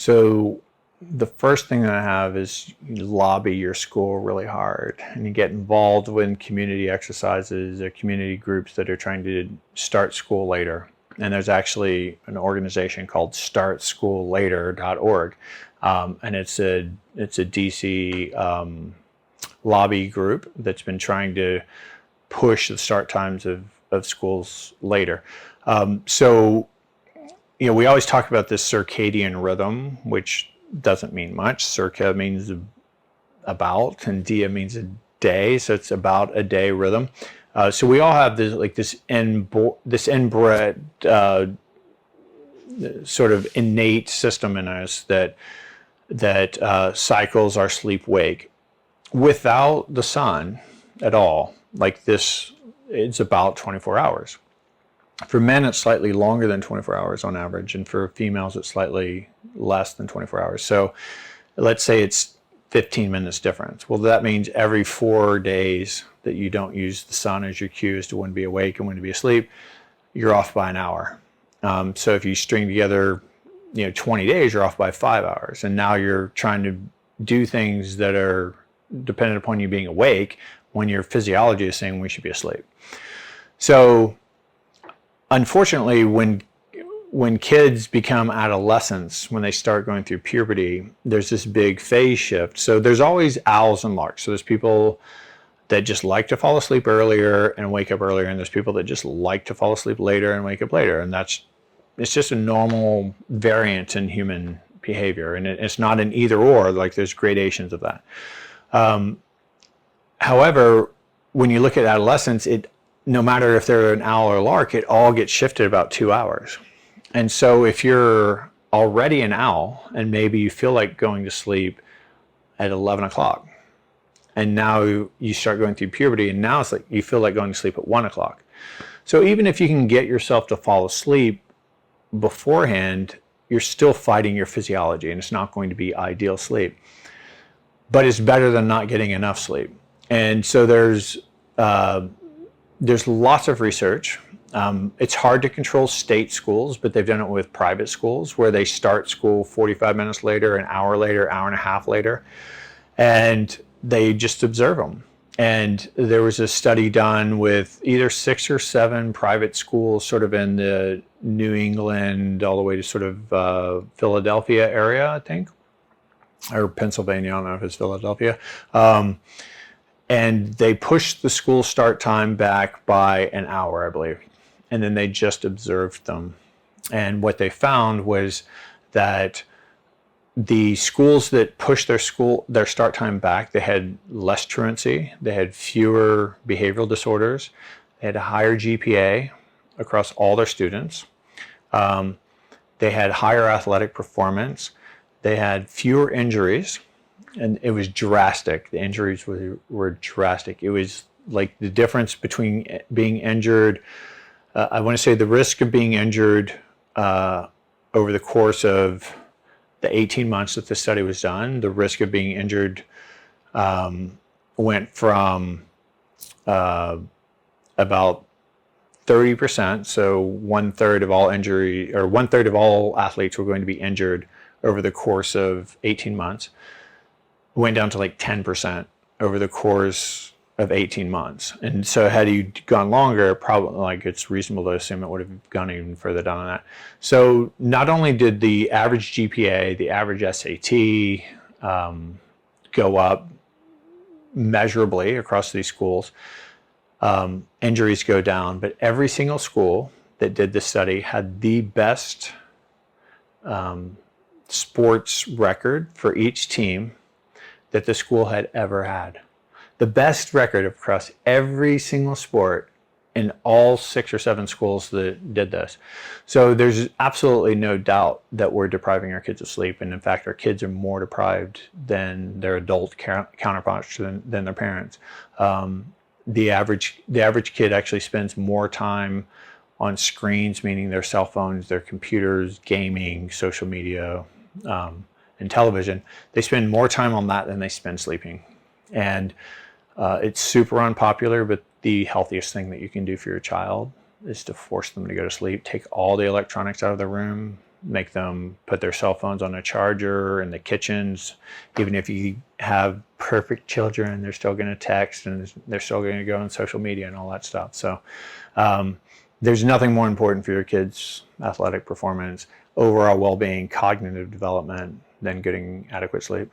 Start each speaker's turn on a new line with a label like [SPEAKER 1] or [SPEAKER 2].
[SPEAKER 1] So the first thing that I have is you lobby your school really hard, and you get involved in community exercises or community groups that are trying to start school later. And there's actually an organization called startschoollater.org, and it's a DC lobby group that's been trying to push the start times of schools later. So we always talk about this circadian rhythm, which doesn't mean much. Circa means about, and dia means a day, so it's about a day rhythm. So we all have this inbred sort of innate system in us that cycles our sleep wake. Without the sun at all, like this, it's about 24 hours. For men, it's slightly longer than 24 hours on average, and for females, it's slightly less than 24 hours. So let's say it's 15 minutes difference. Well, that means every 4 days that you don't use the sun as your cue as to when to be awake and when to be asleep, you're off by an hour. So if you string together 20 days, you're off by 5 hours. And now you're trying to do things that are dependent upon you being awake when your physiology is saying we should be asleep. So unfortunately, when kids become adolescents, when they start going through puberty, there's this big phase shift. So there's always owls and larks. So there's people that just like to fall asleep earlier and wake up earlier, and there's people that just like to fall asleep later and wake up later. And it's just a normal variant in human behavior, and it's not an either or. Like, there's gradations of that. However, when you look at adolescents, no matter if they're an owl or a lark, it all gets shifted about 2 hours. And so if you're already an owl and maybe you feel like going to sleep at 11 o'clock, and now you start going through puberty, and now it's like you feel like going to sleep at 1 o'clock. So even if you can get yourself to fall asleep beforehand, you're still fighting your physiology, and it's not going to be ideal sleep. But it's better than not getting enough sleep. And so there's lots of research. It's hard to control state schools, but they've done it with private schools where they start school 45 minutes later, an hour later, hour and a half later, and they just observe them. And there was a study done with either 6 or 7 private schools sort of in the New England all the way to sort of Philadelphia area, I think, or Pennsylvania. I don't know if it's Philadelphia. And they pushed the school start time back by an hour, I believe. And then they just observed them. And what they found was that the schools that pushed their start time back, they had less truancy, they had fewer behavioral disorders, they had a higher GPA across all their students, they had higher athletic performance, they had fewer injuries, and it was drastic. The injuries were drastic. It was like the difference between being injured, I want to say the risk of being injured over the course of the 18 months that the study was done, the risk of being injured went from about 30%, so 1/3 of all injury, or 1/3 of all athletes were going to be injured over the course of 18 months, went down to like 10% over the course of 18 months. And so had you gone longer, probably, like, it's reasonable to assume it would have gone even further down on that. So not only did the average GPA, the average SAT go up measurably across these schools, injuries go down, but every single school that did this study had the best sports record for each team that the school had ever had. The best record across every single sport in all 6 or 7 schools that did this. So there's absolutely no doubt that we're depriving our kids of sleep. And in fact, our kids are more deprived than their adult counterparts than their parents. The average kid actually spends more time on screens, meaning their cell phones, their computers, gaming, social media, and television. They spend more time on that than they spend sleeping. And it's super unpopular, but the healthiest thing that you can do for your child is to force them to go to sleep. Take all the electronics out of the room, make them put their cell phones on a charger in the kitchens. Even if you have perfect children, they're still going to text and they're still going to go on social media and all that stuff. So there's nothing more important for your kids' athletic performance, overall well-being, cognitive development than getting adequate sleep.